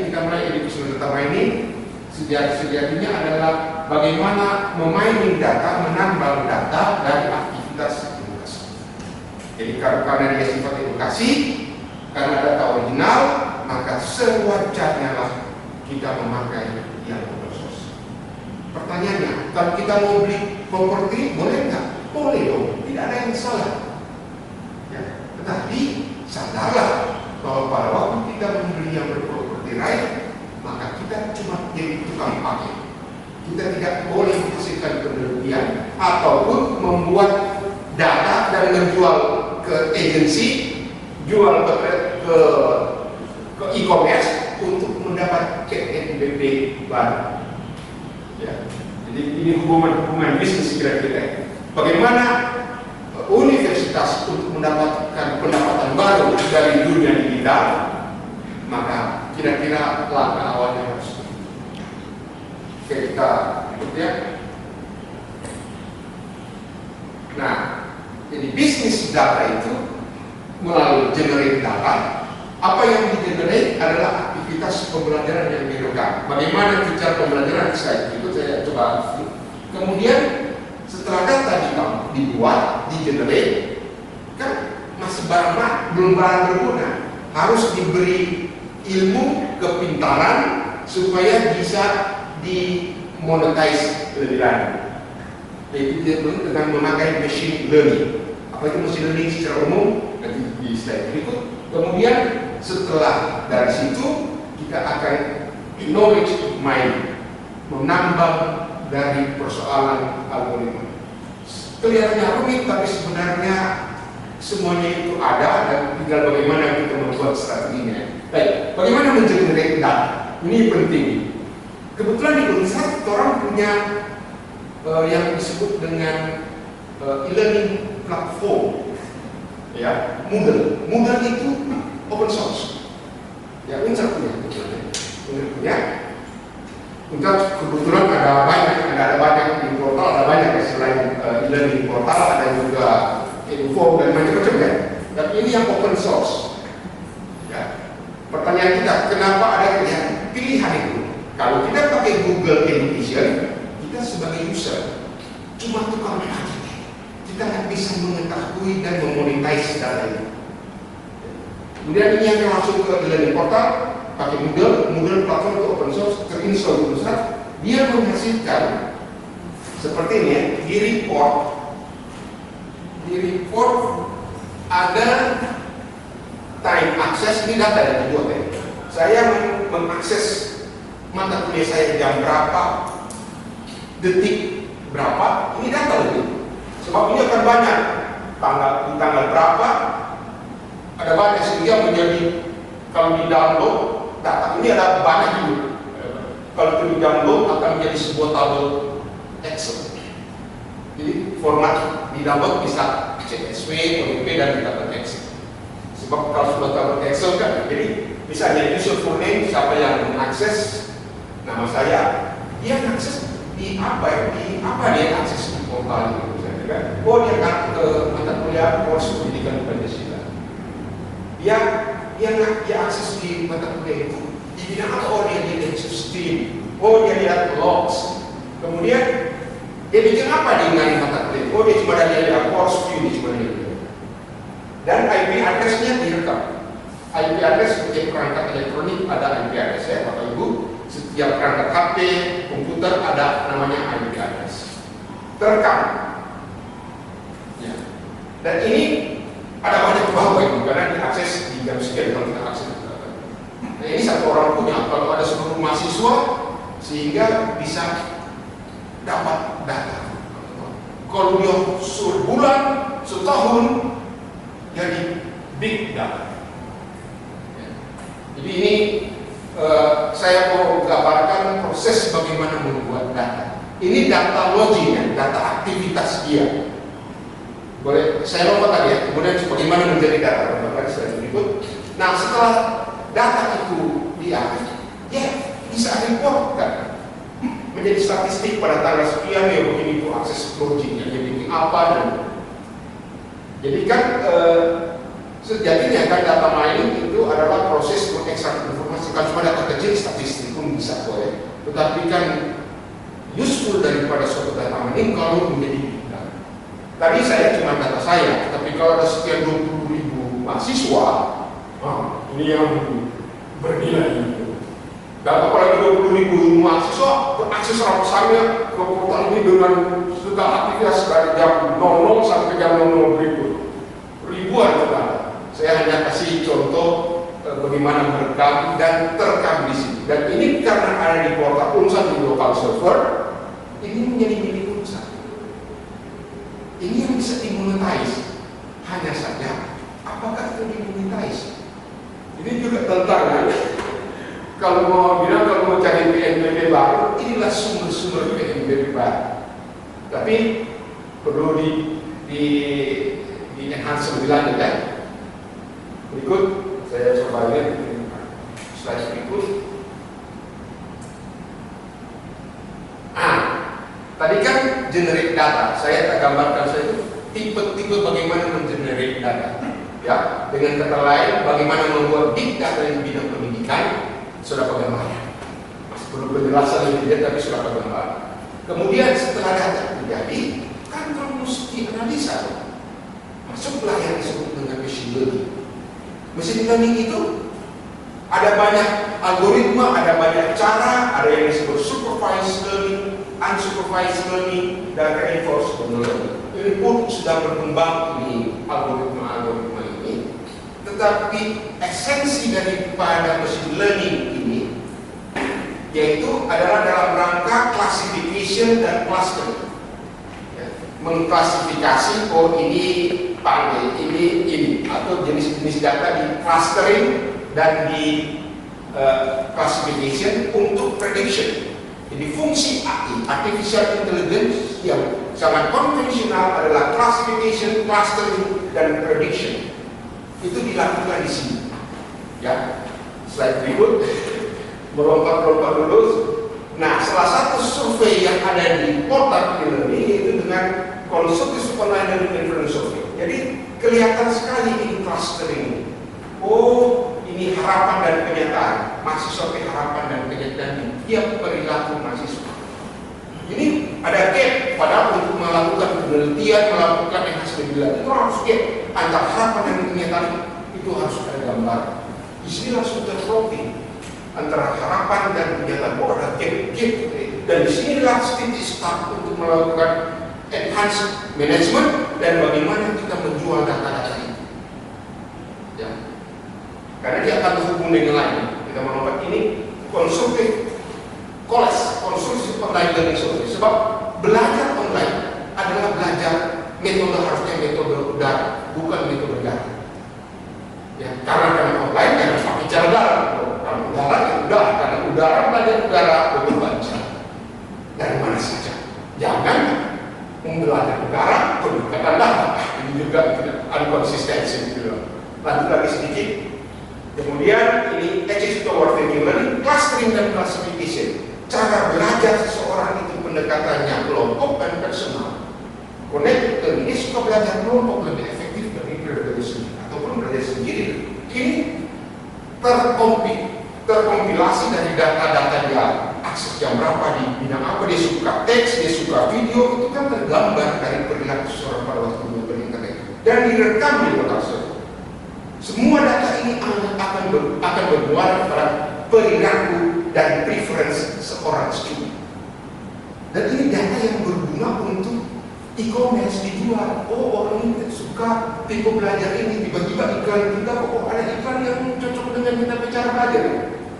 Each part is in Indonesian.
kita mulai edukasi data mining. Sejatinya adalah bagaimana memining data, menambang data dari aktivitas edukasi. Jadi karena dia sifat edukasi, karena data original, maka sewajarnya lah kita memakai yang open source. Pertanyaannya, kalau kita mau beli properti, boleh nggak? Boleh dong, tidak ada yang salah. Ya, tetapi sadarlah bahwa pada waktu kita membeli yang berproperty right, maka kita cuma jadi tukang pakai. Kita tidak boleh menghasilkan penelitian ataupun membuat data dan menjual ke agensi, jual ke e-commerce untuk mendapat CNBB baru. Ya. Jadi ini hubungan bisnis kira-kira. Bagaimana universitas untuk mendapatkan pendapatan baru dari dunia digital, maka kira-kira langkah awalnya harus. Oke, kita ikut ya. Nah, jadi bisnis data itu melalui generate data. Apa yang di-generate adalah aktivitas pembelajaran yang direkam. Bagaimana cara pembelajaran saya itu saya coba. Kemudian setelah data dibuat, di-generate, kan masih belum barang berguna. Harus diberi ilmu, kepintaran supaya bisa dimonetize lebih lanjut. Yaitu dengan memakai machine learning. Apa itu machine learning secara umum? Nanti di slide berikut. Kemudian setelah dari situ kita akan knowledge mining, menambang dari persoalan algoritma. Kelihatannya rumit, tapi sebenarnya semuanya itu ada dan tinggal bagaimana kita membuat strateginya. Baik, bagaimana mengenerate data? Ini penting. Kebetulan di Unsur orang punya yang disebut dengan e-learning platform, ya, Moodle. Moodle itu open source. Ya, Unsur punya. Unsur kebetulan ada banyak di portal, ada banyak ya, selain e-learning portal, ada juga info dan macam-macam ya. Tapi ini yang open source. Ya. Pertanyaan kita, kenapa ada pilihan itu? Kalau kita pakai Google Education, kita sebagai user cuma tukang pakai. Kita nggak bisa mengetahui dan memonetize data itu. Kemudian ini yang langsung ke e-learning portal, pakai Moodle platform itu open source, terinstall di pusat, dia menghasilkan seperti ini ya, di report ada time access, ini data yang dibuat ya. Saya mengakses mata kuliah saya jam berapa, detik berapa, ini data lagi. Sebab ini akan banyak tanggal berapa, ada banyak sehingga menjadi kalau di download data ini ada banyak juga. Kalau itu di download akan menjadi sebuah tabel Excel. Jadi format di download bisa CSV, ODP dan tabel Excel. Sebab kalau sudah tabel Excel kan, jadi misalnya user full name siapa yang mengakses nama saya, dia mengakses di apa dia akses di portal itu. Oh, dia akan ke mata kuliah course pendidikan Pancasila. Dia akses di mata kuliah itu di bidang apa? Oh, dia lihat sistem. Oh, dia lihat logs. Kemudian dia bikin apa di mata kuliah? Oh, dia cuma ada lihat course view, dia cuma lihat. Dan IP address-nya direkam. IP address setiap perangkat elektronik ada IP address ya, Bapak Ibu. Setiap perangkat HP, komputer ada namanya IP address. Terekam. Ya. Dan ini ada banyak bahwa itu karena diakses di jam sekian kalau kita akses. Nah, ini satu orang punya, kalau ada seluruh mahasiswa sehingga bisa dapat data. Kalau dia sebulan, setahun, jadi big data. Ya. Jadi ini saya mau gambarkan proses bagaimana membuat data. Ini data loginya, data aktivitas dia. Boleh saya lompat tadi ya, kemudian bagaimana menjadi data pada slide berikut. Nah, setelah data itu dia bisa reportkan menjadi statistik pada tanggal sekian ya, begini itu akses logiknya, jadi apa dan jadi kan Sejatinya kan data mining itu adalah proses mengekstrak informasi. Kalau cuma data kecil statistik pun bisa boleh. Tetapi kan useful daripada suatu data mining kalau menjadi big data. Tadi saya cuma data saya, tapi kalau ada sekian 20.000 mahasiswa, ini yang bernilai itu. Dan apalagi 20.000 mahasiswa berakses ramposannya ke portal ini dengan segala aktivitas dari jam 00 sampai jam 00 berikut. Ribuan data. Saya hanya kasih contoh bagaimana merekam dan terekam di sini. Dan ini karena ada di portal Unsa di local server, ini menjadi milik Unsa. Ini yang bisa dimonetize. Hanya saja, apakah itu dimonetize? Ini juga tantangan. Kalau mau bilang kalau mau cari PNBP baru, inilah sumber-sumber PNBP baru. Tapi perlu di enhance lebih lanjut kan? Berikut saya coba lihat slide berikut. Tadi kan generate data. Saya gambarkan saya itu tipe-tipe bagaimana mengenerate data. Ya, dengan kata lain, bagaimana membuat big data yang bidang pendidikan sudah bagaimana. Perlu penjelasan lebih detail, tapi sudah bagaimana. Kemudian setelah data terjadi, kan kamu mesti analisa. Masuklah yang disebut dengan machine learning. Machine learning itu ada banyak algoritma, ada banyak cara, ada yang disebut supervised learning, unsupervised learning, dan reinforcement learning. Ini pun sudah berkembang ini algoritma-algoritma ini. Tetapi esensi daripada machine learning ini yaitu adalah dalam rangka classification dan clustering. Mengklasifikasi, oh ini panggil, ini, atau jenis-jenis data di clustering dan di classification untuk prediction. Jadi fungsi AI, artificial intelligence yang sangat konvensional adalah classification, clustering, dan prediction. Itu dilakukan di sini. Ya, slide berikut, melompat-lompat dulu. Nah, salah satu survei yang ada di portal ini yaitu dengan Consultative Online Learning Inference Survey. Jadi kelihatan sekali ini clustering. Oh, ini harapan dan kenyataan. Mahasiswa harapan dan kenyataan di tiap perilaku mahasiswa. Ini ada gap, padahal untuk melakukan penelitian, melakukan yang harus dibilang itu harus gap antara harapan dan kenyataan itu harus ada gambar. Di sini langsung terplotting antara harapan dan kenyataan. Oh, ada gap. Dan di sinilah titik start untuk melakukan enhanced management dan bagaimana kita menjual data-data ini. Ya. Karena dia akan terhubung dengan lain. Kita melompat ini konsultatif online learning survey. Sebab belajar online adalah belajar metode harusnya metode udara, bukan metode darat. Ya, karena online jangan pakai cara darat. Kalau udara ya udah, karena udara belajar udara betul baca dari mana saja. Jangan belajar udara pendekatan darat. Ini juga inkonsistensi gitu. Lanjut lagi sedikit. Kemudian ini attitude toward thinking learning, clustering dan classification. Cara belajar seseorang itu pendekatannya kelompok dan personal. Connected learning, dia suka belajar kelompok lebih efektif dari belajar sendiri ataupun belajar sendiri. Ini terkompilasi dari data-data dia akses jam berapa di bidang apa, dia suka teks, dia suka video, itu kan tergambar dari perilaku seseorang pada waktu dia berinternet dan direkam di local server. Semua data ini akan bermuara pada perilaku dan preference seorang student. Dan ini data yang berguna untuk e-commerce dijual. Oh, orang ini suka tipe belajar ini, tiba-tiba iklan kita, oh ada iklan yang cocok dengan kita bicara belajar.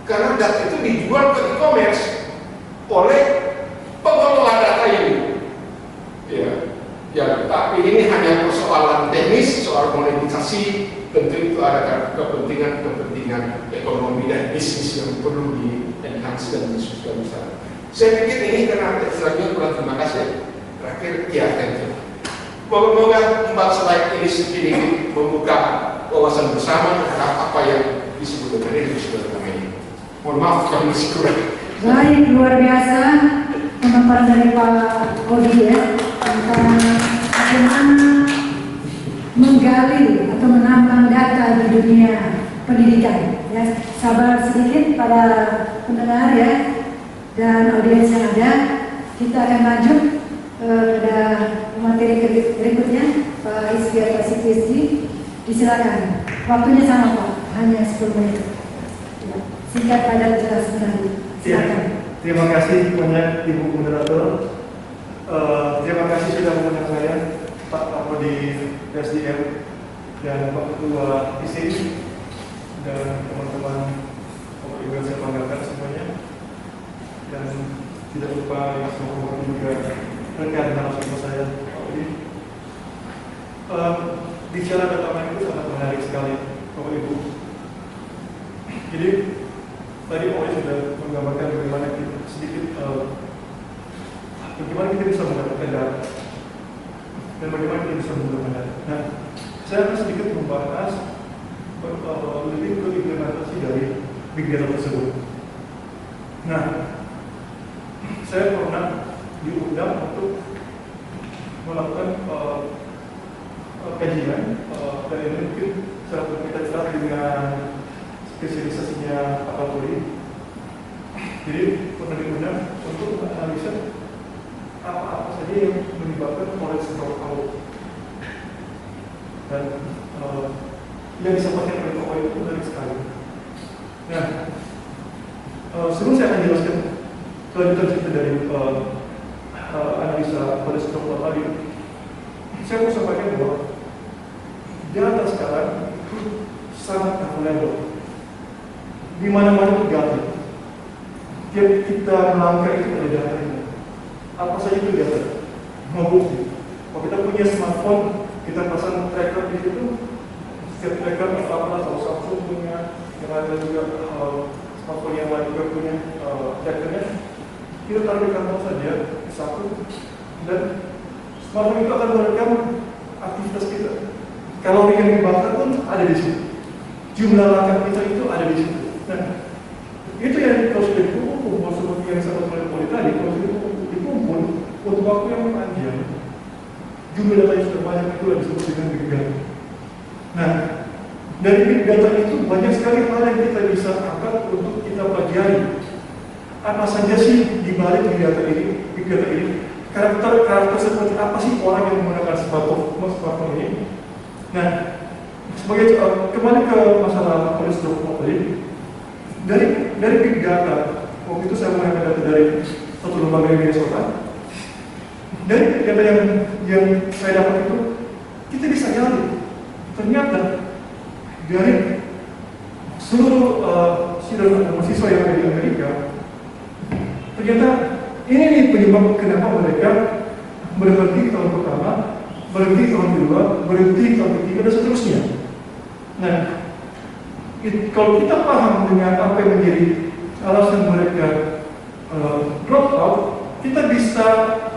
Karena data itu dijual ke e-commerce oleh pengelola data ini. Ya, tapi ini hanya persoalan teknis, soal monetisasi. Tentu itu ada kepentingan ekonomi dan bisnis yang perlu di-enhance dan disosialisasikan. Saya pikir ini karena selanjutnya kurang terima kasih. Terakhir, ya, thank you. Moga-moga 4 slide ini sedikit membuka wawasan bersama terhadap apa yang disebut dengan ini Mohon maaf kalau masih kurang. Baik, luar biasa pendapat dari Pak Kodi ya tentang bagaimana menggali atau menambang data di dunia pendidikan. Ya, sabar sedikit para pendengar ya dan audiens yang ada. Kita akan lanjut pada materi berikutnya. Pak Isbiar Pasik PhD, disilakan. Waktunya sama Pak, hanya 10 menit. Ya, singkat padat jelas benar. Silakan. Terima kasih banyak Ibu Moderator. Terima kasih sudah mengundang saya, Pak Kapodi SDM dan Pak Ketua ISIS dan teman-teman yang saya banggakan semuanya, dan tidak lupa yang semua juga rekan narasumber saya Pak Udi. Bicara data itu sangat menarik sekali Bapak Ibu. Jadi tadi Pak Udi sudah menggambarkan bagaimana kita sedikit bagaimana kita bisa mendapatkan data dan bagaimana kita bisa menggunakan data. Nah, saya akan sedikit membahas lebih ke implementasi dari big data tersebut. Nah, saya pernah diundang untuk melakukan kajian dan ini mungkin secara berkaitan dengan spesialisasinya Pak Kapolri. Jadi pernah diundang untuk menganalisa apa saja yang menyebabkan college dropout dan yang disampaikan oleh Pak Kapolri itu menarik sekali. Nah, sebelum saya akan jelaskan kelanjutan cerita dari analisa college dropout tadi, saya mau sampaikan bahwa data sekarang itu sangat available. Di mana-mana itu data. Tiap kita melangkah itu ada datanya. Apa saja itu data? Membukti. Kalau kita punya smartphone, kita pasang tracker di situ. Setiap tracker apa-apa, kalau Samsung punya, yang ada juga smartphone yang lain juga punya trackernya. Kita taruh di kantong saja, satu, dan smartphone itu akan merekam aktivitas kita. Kalori yang dibakar pun ada di situ. Jumlah langkah kita itu ada di situ. Nah, itu yang kalau sudah dikumpul seperti yang saya sampaikan tadi, kalau sudah dikumpul untuk waktu yang panjang, jumlah data yang sudah banyak itu disebut dengan big data. Nah, dari big data itu banyak sekali hal yang kita bisa angkat untuk kita pelajari. Apa saja sih di balik big data ini? Karakter seperti apa sih orang yang menggunakan smartphone ini? Nah, sebagai kembali ke masalah college dropout tadi, dari big data, waktu itu saya menggunakan data dari satu lembaga di Minnesota. Dari big data yang saya dapat itu, kita bisa gali. Ternyata dari seluruh mahasiswa yang ada di Amerika, ternyata ini nih penyebab kenapa mereka berhenti tahun pertama, berhenti tahun kedua, berhenti tahun ketiga, dan seterusnya. Nah, kalau kita paham dengan apa yang menjadi alasan mereka drop out, kita bisa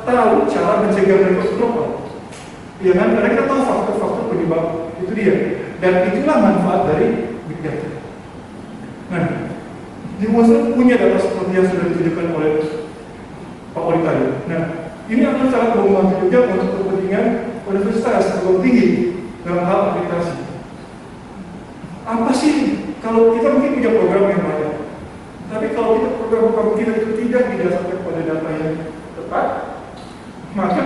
tahu cara mencegah mereka drop out. Ya kan? Karena kita tahu faktor-faktor penyebab itu dia, dan itulah manfaat dari big data. Nah, di Muslim punya data seperti yang sudah ditunjukkan oleh Pak Oli tadi. Nah, ini akan sangat membantu juga untuk kepentingan universitas atau tinggi dalam hal aplikasi. Apa sih kalau kita mungkin punya program yang banyak, tapi kalau kita program kita itu tidak didasarkan pada data yang tepat, maka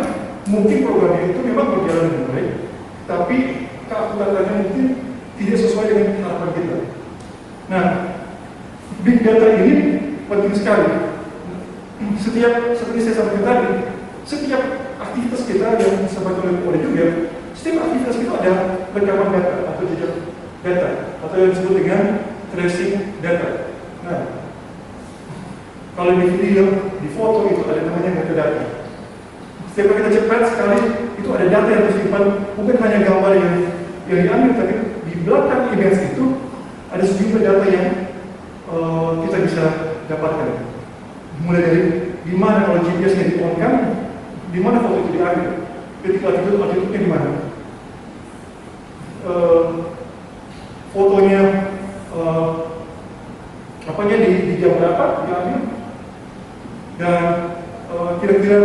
mungkin program itu memang berjalan dengan baik, tapi keakuratannya mungkin tidak sesuai dengan harapan kita. Nah, big data ini penting sekali. Seperti saya sampaikan tadi, setiap aktivitas kita yang disampaikan oleh juga, setiap aktivitas itu ada rekaman data atau jejak data atau yang disebut dengan tracing data. Nah, kalau di video, di foto itu ada namanya metadata. Setiap kita cepat sekali, itu ada data yang tersimpan, bukan hanya gambar yang diambil, tapi di belakang image itu ada sejumlah data yang kita bisa dapatkan. Mulai dari di mana kalau GPS-nya di-on-kan, di mana foto itu diambil, ketika altitude-nya di mana, fotonya apanya di jam berapa diambil, dan kira-kira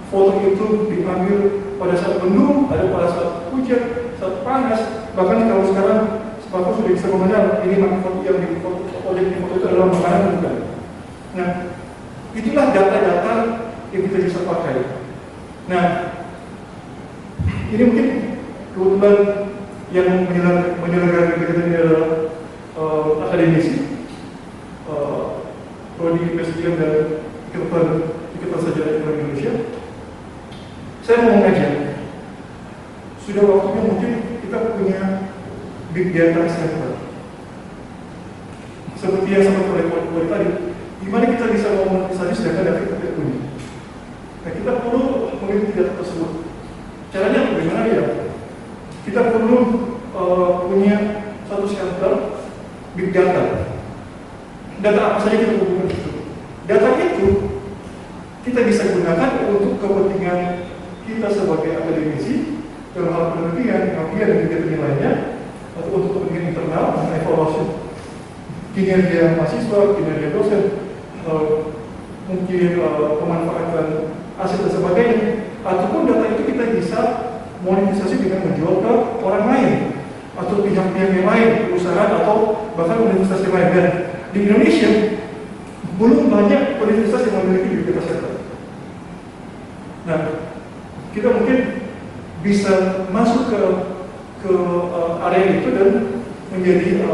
foto itu diambil pada saat mendung, ada pada saat hujan, panas. Bahkan kalau sekarang smartphone sudah bisa mengenal ini foto yang di objek di foto itu adalah makanan bukan. Nah, itulah data-data yang kita bisa pakai. Nah, ini mungkin kebetulan yang menyelenggarakan kegiatan ini adalah akademisi, prodi PSDM dan Ikatan Sejarah Ekonomi Indonesia. Saya mau mengajak, sudah waktunya mungkin kita punya big data center. Seperti yang sampaikan oleh tadi, di mana kita bisa memonetisasi sedangkan data kita tidak punya. Nah, kita perlu memiliki data tersebut. Caranya bagaimana ya? Kita perlu punya satu shelter big data. Data apa saja kita hubungkan itu. Data itu kita bisa gunakan untuk kepentingan kita sebagai akademisi dalam hal penelitian, kajian dan kegiatan lainnya, atau untuk kepentingan internal dan evaluasi kinerja mahasiswa, kinerja dosen, mungkin pemanfaatan aset dan sebagainya, ataupun data itu kita bisa monetisasi dengan menjual ke orang lain atau pihak-pihak yang lain, perusahaan atau bahkan universitas yang lain. Dan di Indonesia belum banyak universitas yang memiliki big data center. Nah, kita mungkin bisa masuk ke area itu dan menjadi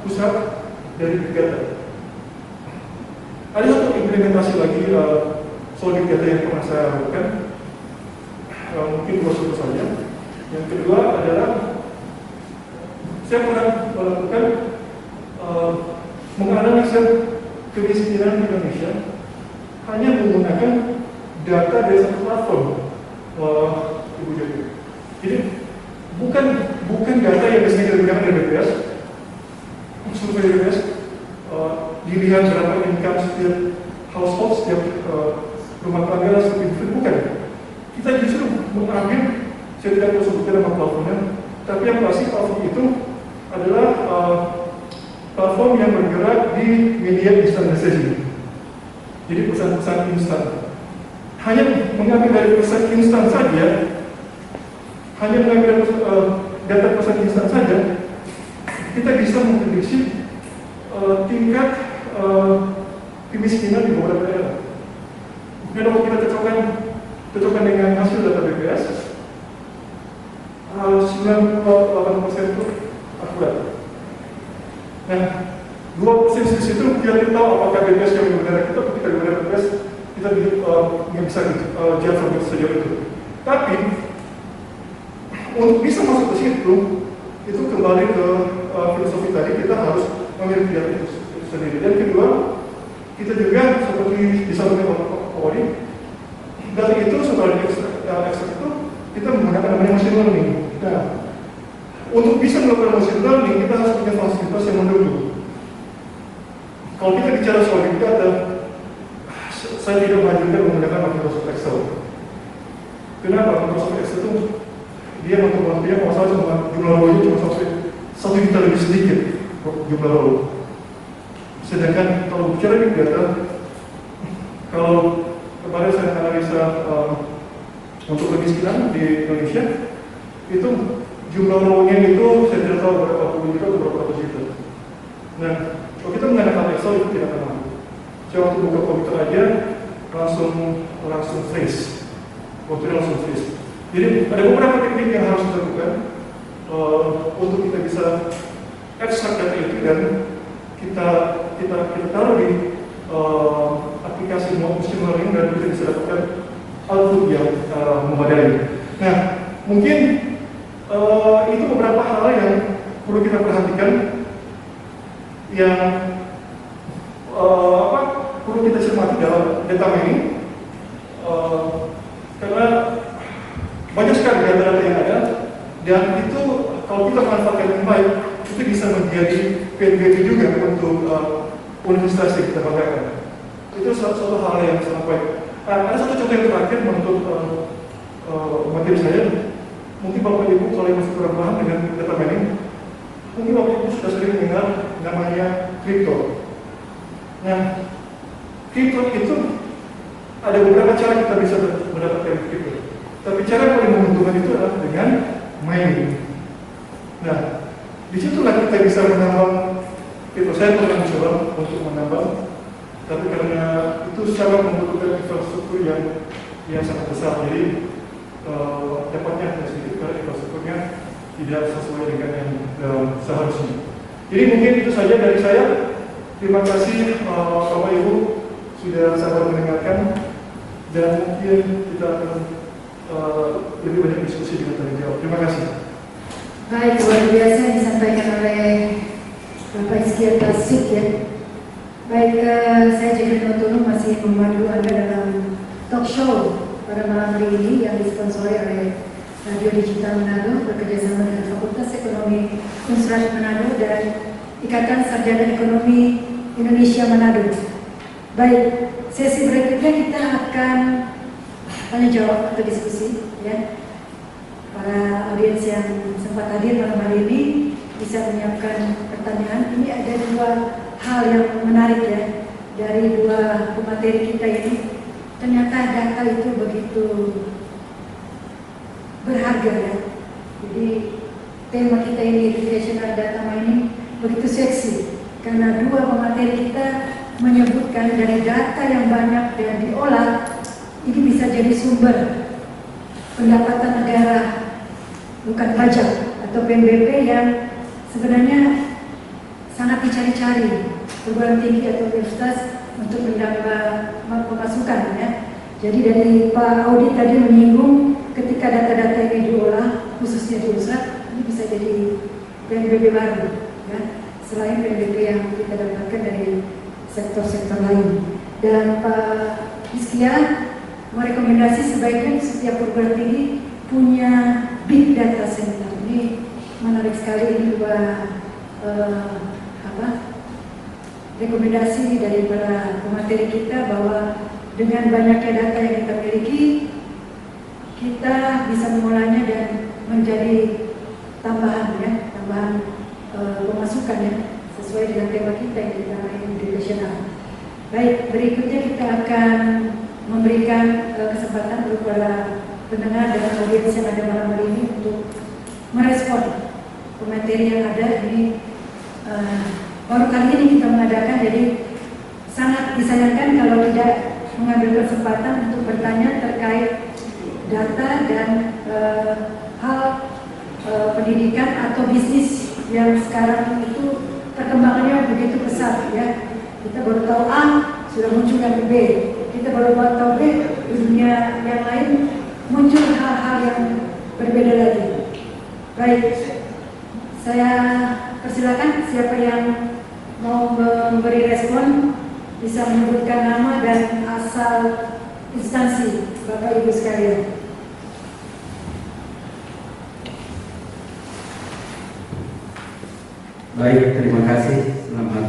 pusat dari big data. Ada satu implementasi lagi soal big data yang pernah saya lakukan, mungkin dua satu saja. Yang kedua adalah saya pernah melakukan menganalisa kemiskinan di Indonesia hanya menggunakan data dari satu platform, Ibu Jadi. Jadi bukan data yang biasanya digunakan dari BPS, survei BPS, dilihat berapa income setiap household, setiap rumah tangga, setiap individu, bukan. Kita justru mengambil, saya tidak tahu sebutkan nama platformnya, tapi yang pasti platform itu adalah platform yang bergerak di media instant messaging. Jadi pesan-pesan instan. Hanya mengambil dari pesan instan saja, hanya mengambil data pesan instan saja, kita bisa memprediksi tingkat kemiskinan di beberapa daerah. Dan kalau kita cocokkan dengan hasil data BPS, 98% itu akurat. Nah, 2% di situ kita tahu apakah BPS yang benar kita, ketika benar BPS kita nggak bisa jawab sampai sejauh itu. Tapi untuk bisa masuk ke situ, itu kembali ke filosofi tadi, kita harus memiliki data itu sendiri. Dan kedua, kita juga seperti disampaikan oleh Pak Wadi, data itu setelah ekstrak itu kita menggunakan namanya machine learning. Nah, untuk bisa melakukan machine learning, kita harus punya fasilitas yang mendukung. Kalau kita bicara soal big data, saya tidak mengajukan menggunakan Microsoft Excel. Kenapa? Microsoft Excel itu dia matematikanya kalau salah cuma jumlah row-nya cuma sampai 1 juta lebih sedikit jumlah row. Sedangkan kalau bicara big data, kalau kemarin saya analisa untuk kemiskinan di Indonesia, itu jumlah row-nya itu saya tidak tahu berapa puluh juta atau berapa ratus juta. Nah, kalau kita menggunakan Excel itu tidak akan mampu. Saya waktu buka komputer aja langsung freeze. Waktunya langsung freeze. Jadi ada beberapa teknik yang harus dilakukan untuk kita bisa ekstrak data itu dan kita taruh di aplikasi machine learning dan kita bisa dapatkan output yang memadai. Nah, mungkin itu beberapa hal yang perlu kita perhatikan, yang perlu kita cermati dalam data mining, karena banyak sekali data-data yang ada, dan itu kalau kita manfaatkan dengan baik, itu bisa menjadi PNBP juga untuk universitas yang kita banggakan. Itu suatu hal yang sangat baik. Ada satu contoh yang terakhir menurut materi saya. Mungkin Bapak Ibu kalau yang masih kurang paham dengan data mining, mungkin Bapak Ibu sudah sering mendengar namanya kripto. Nah, kripto itu ada beberapa cara kita bisa mendapatkan kripto. Tapi cara yang paling menguntungkan itu adalah dengan mining. Nah, disitulah kita bisa menambang. Itu saya pernah mencoba untuk menambang, tapi karena itu sangat membutuhkan infrastruktur yang sangat besar, jadi dapatnya sedikit karena infrastrukturnya tidak sesuai dengan yang seharusnya. Jadi mungkin itu saja dari saya. Terima kasih Bapak Ibu sudah sabar mendengarkan, dan mungkin kita akan lebih banyak diskusi dengan tanya jawab. Terima kasih. Baik, luar biasa yang disampaikan oleh Bapak Iskiyar Tasik ya. Baik, saya jadi Notono masih memandu Anda dalam talk show pada malam hari ini yang disponsori oleh Radio Digital Manado bekerjasama dengan Fakultas Ekonomi Universitas Manado dan Ikatan Sarjana Ekonomi Indonesia Manado. Baik, sesi berikutnya kita akan tanya jawab atau diskusi ya. Para audiens yang sempat hadir malam hari ini bisa menyiapkan pertanyaan. Ini ada dua hal yang menarik ya dari dua pemateri kita ini. Ternyata data itu begitu berharga ya. Jadi tema kita ini educational data mining begitu seksi karena dua pemateri kita menyebutkan dari data yang banyak dan diolah ini bisa jadi sumber pendapatan negara, bukan pajak atau PNBP yang sebenarnya sangat dicari-cari perguruan tinggi atau universitas untuk menambah pemasukan ya. Jadi dari Pak Audi tadi menyinggung ketika data-data ini diolah khususnya di Usrat ini bisa jadi PNBP baru ya, selain PNBP yang kita dapatkan dari sektor-sektor lain. Dan Pak Iskiyar merekomendasi sebaiknya setiap perguruan tinggi punya big data center. Ini menarik sekali, ini dua rekomendasi dari para pemateri kita bahwa dengan banyaknya data yang kita miliki kita bisa mengolahnya dan menjadi tambahan ya, tambahan pemasukan ya, sesuai dengan tema kita yang kita educational. Baik, berikutnya kita akan memberikan kesempatan kepada pendengar dan audiens yang ada malam hari ini untuk merespon pemateri yang ada. Ini baru kali ini kita mengadakan, jadi sangat disayangkan kalau tidak mengambil kesempatan untuk bertanya terkait data dan hal pendidikan atau bisnis yang sekarang itu perkembangannya begitu pesat ya. Kita baru tahu A, sudah muncul yang B. Kita baru tahu B, di dunia yang lain muncul hal-hal yang berbeda lagi. Baik, saya persilakan siapa yang mau memberi respon bisa menyebutkan nama dan asal instansi Bapak Ibu sekalian. Baik, terima kasih. Selamat